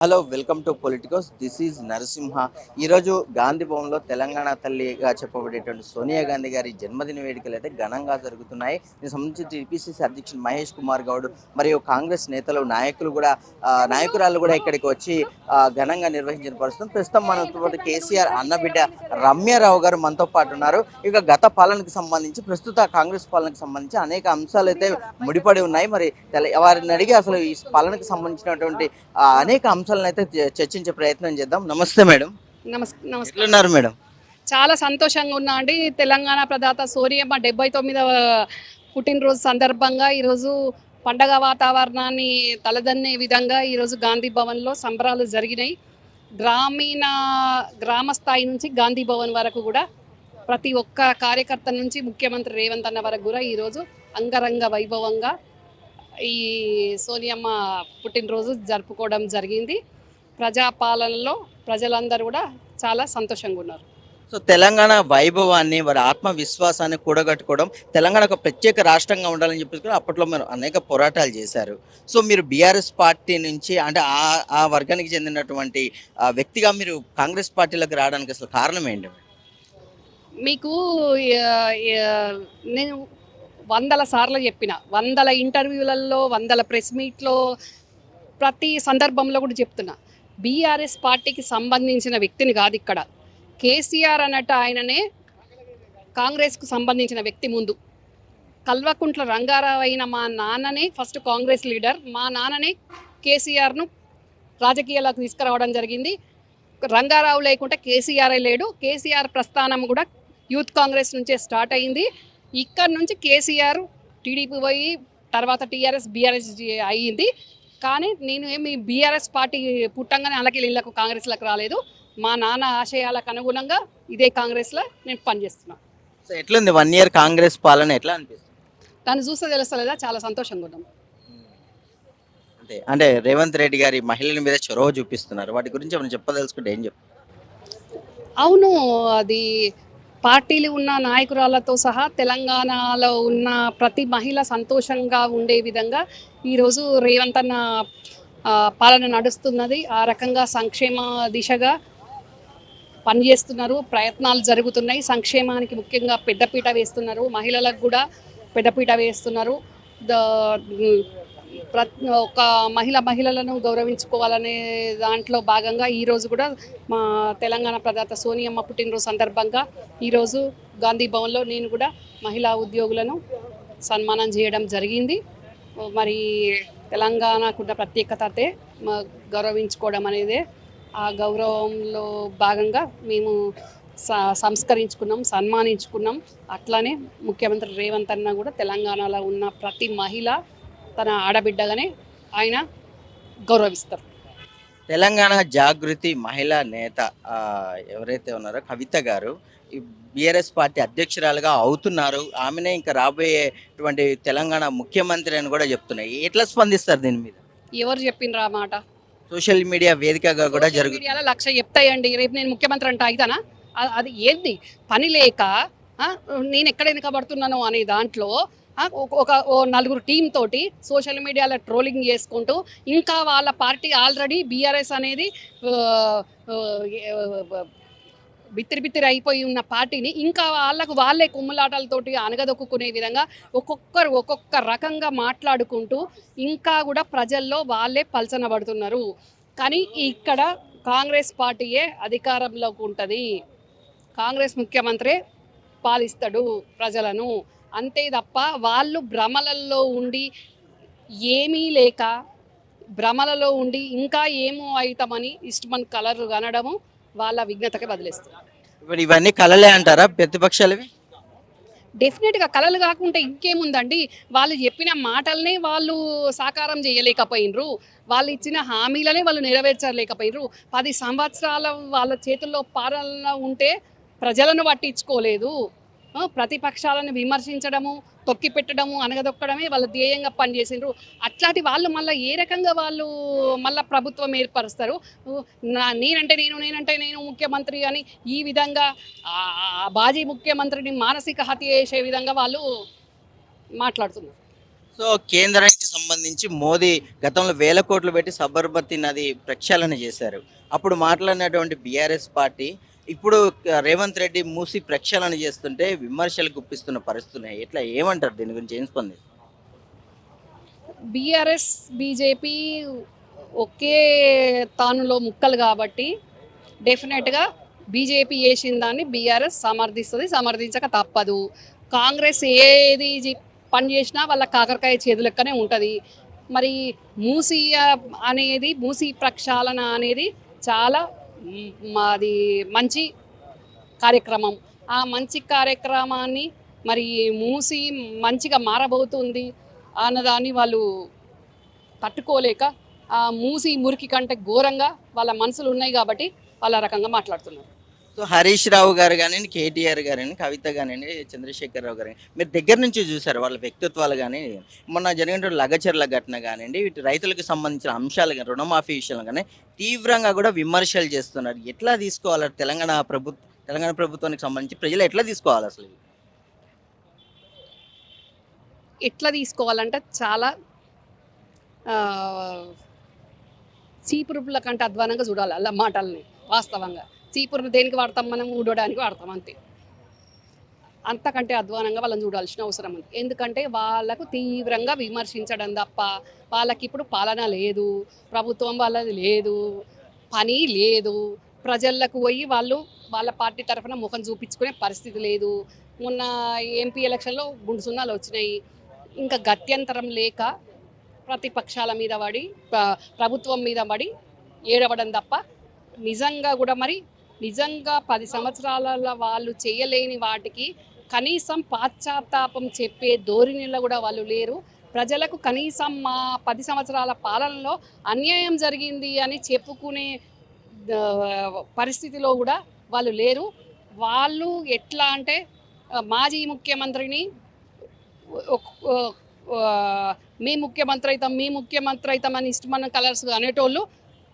Hello welcome to Politicos. This is Narasimha. ఈరోజు గాంధీ భవన్లో తెలంగాణ తల్లిగా చెప్పబడేటువంటి సోనియా గాంధీ గారి జన్మదిన వేడుకలు అయితే ఘనంగా జరుగుతున్నాయి. దీనికి సంబంధించి టీపీసీసీ అధ్యక్షుడు మహేష్ కుమార్ గౌడ్ మరియు కాంగ్రెస్ నేతలు నాయకురాలు కూడా ఇక్కడికి వచ్చి ఘనంగా నిర్వహించిన పరిస్థితి. ప్రస్తుతం మనతో కేసీఆర్ అన్నబిడ్డ రమ్యారావు గారు మనతో పాటు ఉన్నారు. ఇక గత పాలనకు సంబంధించి ప్రస్తుత కాంగ్రెస్ పాలనకు సంబంధించి అనేక అంశాలు అయితే ముడిపడి ఉన్నాయి. మరి వారిని అడిగి అసలు ఈ పాలనకు సంబంధించినటువంటి అనేక అంశాలను అయితే చర్చించే ప్రయత్నం చేద్దాం. నమస్తే మేడం. నమస్కారం. ఎట్లున్నారు మేడం? చాలా సంతోషంగా ఉన్నా అండి. తెలంగాణ ప్రదాత సోనియమ్మ 79వ పుట్టినరోజు సందర్భంగా ఈరోజు పండగ వాతావరణాన్ని తలదన్నే విధంగా ఈరోజు గాంధీ భవన్లో సంబరాలు జరిగినాయి. గ్రామ స్థాయి నుంచి గాంధీ భవన్ వరకు కూడా ప్రతి ఒక్క కార్యకర్త నుంచి ముఖ్యమంత్రి రేవంత్ అన్న వరకు కూడా ఈరోజు అంగరంగ వైభవంగా ఈ సోనియమ్మ పుట్టినరోజు జరుపుకోవడం జరిగింది. ప్రజాపాలనలో ప్రజలందరూ కూడా చాలా సంతోషంగా ఉన్నారు. సో తెలంగాణ వైభవాన్ని వారి ఆత్మవిశ్వాసాన్ని కూడగట్టుకోవడం, తెలంగాణ ఒక ప్రత్యేక రాష్ట్రంగా ఉండాలని చెప్పేసి అప్పట్లో మీరు అనేక పోరాటాలు చేశారు. సో మీరు బీఆర్ఎస్ పార్టీ నుంచి అంటే ఆ వర్గానికి చెందినటువంటి వ్యక్తిగా మీరు కాంగ్రెస్ పార్టీలోకి రావడానికి అసలు కారణం ఏంటి? మీకు నేను వందల సార్లు చెప్పిన, వందల ఇంటర్వ్యూలలో, వందల ప్రెస్ మీట్లో, ప్రతి సందర్భంలో కూడా చెప్తున్నా, బీఆర్ఎస్ పార్టీకి సంబంధించిన వ్యక్తిని కాదు ఇక్కడ. కేసీఆర్ అన్నట్టు ఆయననే కాంగ్రెస్కు సంబంధించిన వ్యక్తి. ముందు కల్వకుంట్ల రంగారావు అయిన మా నాన్ననే ఫస్ట్ కాంగ్రెస్ లీడర్. మా నాన్ననే కేసీఆర్ను రాజకీయాలకు తీసుకురావడం జరిగింది. రంగారావు లేకుంటే కేసీఆర్ లేడు. కేసీఆర్ ప్రస్థానం కూడా యూత్ కాంగ్రెస్ నుంచే స్టార్ట్ అయింది. ఇక్కడ నుంచి కేసీఆర్ టీడీపీ పోయి తర్వాత టీఆర్ఎస్ బీఆర్ఎస్ అయ్యింది. కానీ నేను ఏమి బీఆర్ఎస్ పార్టీ పుట్టంగానే అలాగే ఇళ్ళకు కాంగ్రెస్లకు రాలేదు. మా నాన్న ఆశయాలకు అనుగుణంగా ఇదే కాంగ్రెస్లో నేను పనిచేస్తున్నాను. సో ఎట్లుంది 1 year కాంగ్రెస్ పాలన ఎట్లా అనిపిస్తుంది? దాన్ని చూస్తే తెలుస్తలేదా? చాలా సంతోషంగా ఉన్నాం. అంటే రేవంత్ రెడ్డి గారి మహిళల మీద చొరవ చూపిస్తున్నారు. వాటి గురించి మనం చెప్పదలుచుకుంటే ఏం చెప్తారు? అవును, అది పార్టీలు ఉన్న నాయకురాలతో సహా తెలంగాణలో ఉన్న ప్రతి మహిళ సంతోషంగా ఉండే విధంగా ఈరోజు రేవంత్ అన్న పాలన నడుస్తున్నది. ఆ రకంగా సంక్షేమ దిశగా పనిచేస్తున్నారు, ప్రయత్నాలు జరుగుతున్నాయి. సంక్షేమానికి ముఖ్యంగా పెద్దపీట వేస్తున్నారు, మహిళలకు కూడా పెద్దపీట వేస్తున్నారు. ఒక మహిళలను గౌరవించుకోవాలనే దాంట్లో భాగంగా ఈరోజు కూడా మా తెలంగాణ ప్రదాత సోనియమ్మ పుట్టినరోజు సందర్భంగా ఈరోజు గాంధీ భవన్లో నేను కూడా మహిళా ఉద్యోగులను సన్మానం చేయడం జరిగింది. మరి తెలంగాణకున్న ప్రత్యేకతే గౌరవించుకోవడం అనేది, ఆ గౌరవంలో భాగంగా మేము సంస్కరించుకున్నాం, సన్మానించుకున్నాం. అట్లానే ముఖ్యమంత్రి రేవంత్ అన్న కూడా తెలంగాణలో ఉన్న ప్రతి మహిళ తన ఆడబిడ్డగానే ఆయన గౌరవిస్తారు. తెలంగాణ జాగృతి మహిళా నేత ఎవరైతే ఉన్నారో కవిత గారు ఈ బీఆర్ఎస్ పార్టీ అధ్యక్షురాలుగా అవుతున్నారు. ఆమెనే ఇంకా రాబోయేటువంటి తెలంగాణ ముఖ్యమంత్రి అని కూడా చెప్తున్నాయి. ఎట్లా స్పందిస్తారు దీని మీద? ఎవరు చెప్పిండ్రు ఆ మాట? సోషల్ మీడియా వేదికగా కూడా జరుగుతుంది. మీడియాలో 1,00,000 చెప్తాయండి. రేపు నేను ముఖ్యమంత్రి అంటే అవుతానా? అది ఏంది? పని లేక నేను ఎక్కడ వెనుకబడుతున్నాను అనే దాంట్లో ఓ నలుగురు టీం తోటి సోషల్ మీడియాలో ట్రోలింగ్ చేసుకుంటూ, ఇంకా వాళ్ళ పార్టీ ఆల్రెడీ బీఆర్ఎస్ అనేది బిత్తిరి అయిపోయి ఉన్న పార్టీని ఇంకా వాళ్ళే కుమ్ములాటలతోటి అనగదొక్కునే విధంగా ఒక్కొక్క రకంగా మాట్లాడుకుంటూ ఇంకా కూడా ప్రజల్లో వాళ్ళే పలచనబడుతున్నారు. కానీ ఇక్కడ కాంగ్రెస్ పార్టీయే అధికారంలోకి ఉంటుంది, కాంగ్రెస్ ముఖ్యమంత్రి పాలిస్తాడు ప్రజలను, అంతే తప్ప వాళ్ళు భ్రమలలో ఉండి ఏమీ లేక భ్రమలలో ఉండి ఇంకా ఏమో అవుతామని ఇష్టమని కలర్ కనడము వాళ్ళ విఘ్నతకి వదిలేస్తున్నారు. ఇప్పుడు ఇవన్నీ కలలే అంటారా ప్రతిపక్షాలవి? డెఫినెట్గా కలలు కాకుండా ఇంకేముందండి. వాళ్ళు చెప్పిన మాటలనే వాళ్ళు సాకారం చేయలేకపోయినరు, వాళ్ళు ఇచ్చిన హామీలనే వాళ్ళు నెరవేర్చలేకపోయినరు. 10 సంవత్సరాల వాళ్ళ చేతుల్లో పాలన ఉంటే ప్రజలను పట్టించుకోలేదు. ప్రతిపక్షాలను విమర్శించడము, తొక్కి పెట్టడము, అనగదొక్కడమే వాళ్ళ ధ్యేయంగా పనిచేసిండ్రు. అట్లాంటి వాళ్ళు మళ్ళీ ఏ రకంగా వాళ్ళు మళ్ళీ ప్రభుత్వం ఏర్పరుస్తారు? నేనంటే నేను ముఖ్యమంత్రి అని ఈ విధంగా మాజీ ముఖ్యమంత్రిని మానసిక హత్య చేసే విధంగా వాళ్ళు మాట్లాడుతున్నారు. సో కేంద్రానికి సంబంధించి సంబంధించి మోదీ గతంలో వేల కోట్లు పెట్టి సబర్మతి నది ప్రక్షాళన చేశారు. అప్పుడు మాట్లాడినటువంటి బీఆర్ఎస్ పార్టీ ఇప్పుడు రేవంత్ రెడ్డి మూసి ప్రక్షాళన చేస్తుంటే విమర్శలు గుప్పిస్తున్న పరిస్థితున్నాయి. ఎట్లా ఏమంటారు దీని గురించి ఏం స్పందిస్తారు? బీఆర్ఎస్ బీజేపీ ఒకే తానులో ముక్కలు కాబట్టి డెఫినెట్గా బీజేపీ చేసిన దాన్ని బీఆర్ఎస్ సమర్థిస్తుంది, సమర్థించక తప్పదు. కాంగ్రెస్ ఏది పని చేసినా వాళ్ళ కాకరకాయ చేదు లెక్కనే ఉంటుంది. మరి మూసి అనేది మూసి ప్రక్షాళన అనేది చాలా మాది మంచి కార్యక్రమం. ఆ మంచి కార్యక్రమాన్ని మరి మూసి మంచిగా మారబోతుంది అన్నదాన్ని వాళ్ళు తట్టుకోలేక ఆ మూసి మురికి కంటే ఘోరంగా వాళ్ళ మనసులు ఉన్నాయి కాబట్టి వాళ్ళ రకంగా మాట్లాడుతున్నారు. సో హరీష్ రావు గారు కానివ్వండి, కేటీఆర్ గారండి, కవిత కానివ్వండి, చంద్రశేఖర్ రావు గారు మీరు దగ్గర నుంచి చూసారు వాళ్ళ వ్యక్తిత్వాలు కానీ మొన్న జరిగిన లగచర్ల ఘటన కానివ్వండి, వీటి రైతులకు సంబంధించిన అంశాలు కానీ రుణమాఫీ విషయాలు కానీ తీవ్రంగా కూడా విమర్శలు చేస్తున్నారు. ఎట్లా తీసుకోవాలి తెలంగాణ ప్రభుత్వానికి సంబంధించి ప్రజలు ఎట్లా తీసుకోవాలి అసలు? ఎట్లా తీసుకోవాలంటే చాలా చీపురుపుల కంటే అధ్వానంగా చూడాలి అలా మాటల్ని. వాస్తవంగా చీపురులు దేనికి వాడతాం? మనం ఊడడానికి వాడతాం అంతే. అంతకంటే అధ్వానంగా వాళ్ళని చూడాల్సిన అవసరం ఉంది. ఎందుకంటే వాళ్ళకు తీవ్రంగా విమర్శించడం తప్ప వాళ్ళకి ఇప్పుడు పాలన లేదు, ప్రభుత్వం వాళ్ళది లేదు, పని లేదు, ప్రజలకు పోయి వాళ్ళు వాళ్ళ పార్టీ తరఫున ముఖం చూపించుకునే పరిస్థితి లేదు. మొన్న ఎంపీ ఎలక్షన్లో గుండు సున్నాలు వచ్చినాయి. ఇంకా గత్యంతరం లేక ప్రతిపక్షాల మీద పడి ప్రభుత్వం మీద పడి ఏడవడం తప్ప నిజంగా కూడా మరి నిజంగా 10 సంవత్సరాల వాళ్ళు చేయలేని వాటికి కనీసం పాశ్చాత్తాపం చెప్పే ధోరణిలో కూడా వాళ్ళు లేరు. ప్రజలకు కనీసం మా 10 సంవత్సరాల పాలనలో అన్యాయం జరిగింది అని చెప్పుకునే పరిస్థితిలో కూడా వాళ్ళు లేరు. వాళ్ళు ఎట్లా అంటే మాజీ ముఖ్యమంత్రిని మీ ముఖ్యమంత్రి అవుతాం అని ఇష్టమైన కలర్స్ అనేటోళ్ళు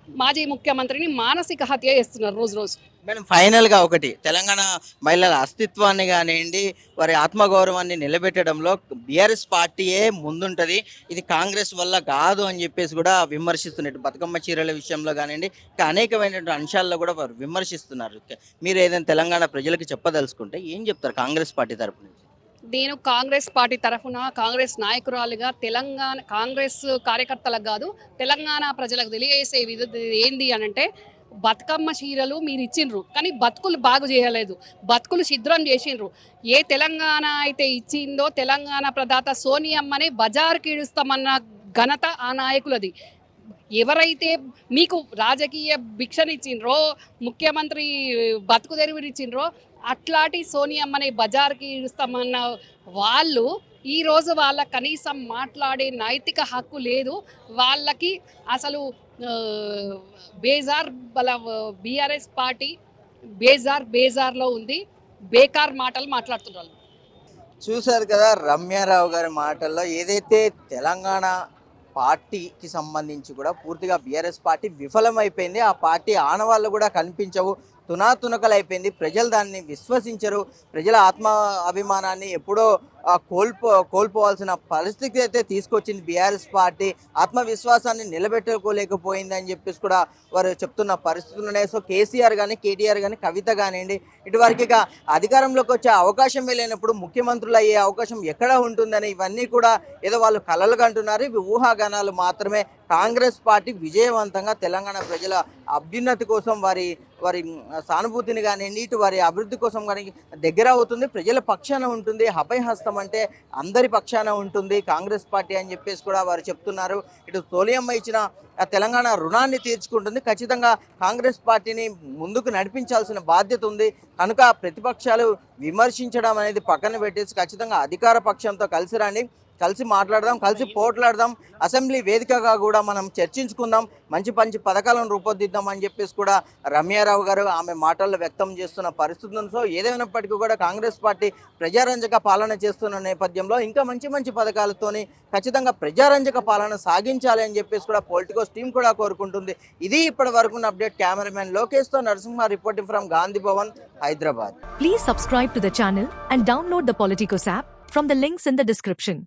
మాజీ ముఖ్యమంత్రిని మానసిక హత్య చేస్తున్నారు రోజు రోజు. మేడం ఫైనల్గా ఒకటి, తెలంగాణ మహిళల అస్తిత్వాన్ని కానివ్వండి, వారి ఆత్మగౌరవాన్ని నిలబెట్టడంలో బీఆర్ఎస్ పార్టీయే ముందుంటుంది, ఇది కాంగ్రెస్ వల్ల కాదు అని చెప్పేసి కూడా విమర్శిస్తున్నట్టు బతుకమ్మ చీరల విషయంలో కానివ్వండి, ఇంకా అనేకమైనటువంటి అంశాల్లో కూడా వారు విమర్శిస్తున్నారు. మీరు ఏదైనా తెలంగాణ ప్రజలకు చెప్పదలుచుకుంటే ఏం చెప్తారు కాంగ్రెస్ పార్టీ తరపు నుంచి? నేను కాంగ్రెస్ పార్టీ తరఫున కాంగ్రెస్ నాయకురాలుగా తెలంగాణ కాంగ్రెస్ కార్యకర్తలకు కాదు తెలంగాణ ప్రజలకు తెలియజేసే ఏంది అనంటే, బతుకమ్మ చీరలు మీరు ఇచ్చిండ్రు కానీ బతుకులు బాగు చేయలేదు, బతుకులు ఛిద్రం చేసిండ్రు. ఏ తెలంగాణ అయితే ఇచ్చిందో తెలంగాణ ప్రదాత సోనియమ్మని బజార్కి ఈడుస్తామన్న ఘనత ఆ నాయకులది. ఎవరైతే మీకు రాజకీయ భిక్షనిచ్చిండ్రో, ముఖ్యమంత్రి బతుకు తెరువునిచ్చిండ్రో, అట్లాంటి సోనియమ్మని బజార్కి ఇస్తామన్న వాళ్ళు ఈరోజు వాళ్ళ కనీసం మాట్లాడే నైతిక హక్కు లేదు. వాళ్ళకి అసలు బేజార్ వాళ్ళ బీఆర్ఎస్ పార్టీ బేజార్లో ఉంది. బేకార్ మాటలు మాట్లాడుతున్నారు. చూశారు కదా రమ్యారావు గారి మాటల్లో, ఏదైతే తెలంగాణ పార్టీకి సంబంధించి కూడా పూర్తిగా బీఆర్ఎస్ పార్టీ విఫలమైపోయింది, ఆ పార్టీ ఆనవాళ్ళు కూడా కనిపించవు, తునాతునకలైపోయింది, ప్రజలు దాన్ని విశ్వసించరు, ప్రజల ఆత్మ అభిమానాన్ని ఎప్పుడో కోల్పోవాల్సిన పరిస్థితి అయితే తీసుకొచ్చింది బీఆర్ఎస్ పార్టీ, ఆత్మవిశ్వాసాన్ని నిలబెట్టుకోలేకపోయింది అని చెప్పేసి కూడా వారు చెప్తున్న పరిస్థితులు ఉన్నాయి. సో కేసీఆర్ కానీ, కేటీఆర్ కానీ, కవిత కానివ్వండి, ఇటువరకు ఇక అధికారంలోకి వచ్చే అవకాశమే లేనప్పుడు ముఖ్యమంత్రులు అయ్యే అవకాశం ఎక్కడ ఉంటుందని ఇవన్నీ కూడా ఏదో వాళ్ళు కలలుగా అంటున్నారు. ఇవి ఊహాగానాలు మాత్రమే. కాంగ్రెస్ పార్టీ విజయవంతంగా తెలంగాణ ప్రజల అభ్యున్నతి కోసం, వారి సానుభూతిని కానివ్వండి, ఇటు వారి అభివృద్ధి కోసం కానీ దగ్గర అవుతుంది, ప్రజల పక్షాన ఉంటుంది, అభయహస్తం అంటే అందరి పక్షాన ఉంటుంది కాంగ్రెస్ పార్టీ అని చెప్పేసి కూడా వారు చెప్తున్నారు. ఇటు సోనియమ్మ ఇచ్చిన తెలంగాణ రుణాన్ని తీర్చుకుంటుంది. ఖచ్చితంగా కాంగ్రెస్ పార్టీని ముందుకు నడిపించాల్సిన బాధ్యత ఉంది. కనుక ప్రతిపక్షాలు విమర్శించడం అనేది పక్కన పెట్టేసి ఖచ్చితంగా అధికార పక్షంతో కలిసి రండి, కలిసి మాట్లాడదాం, కలిసి పోట్లాడదాం, అసెంబ్లీ వేదికగా కూడా మనం చర్చించుకుందాం, మంచి మంచి పథకాలను రూపొందిద్దాం అని చెప్పేసి కూడా రమ్యారావు గారు ఆమె మాటల్లో వ్యక్తం చేస్తున్న పరిస్థితి ఉంది. సో ఏదైనప్పటికీ కూడా కాంగ్రెస్ పార్టీ ప్రజారంజక పాలన చేస్తున్న నేపథ్యంలో ఇంకా మంచి మంచి పథకాలతోని ఖచ్చితంగా ప్రజారంజక పాలన సాగించాలి అని చెప్పేసి కూడా పొలిటికోస్ టీం కూడా కోరుకుంటుంది. ఇది ఇప్పటి వరకు అప్డేట్. కెమెరామెన్ లోకేష్తో Narasimha reporting from Gandhi Bhavan, Hyderabad. Please subscribe to the channel and download the Politicos app from the links in the description.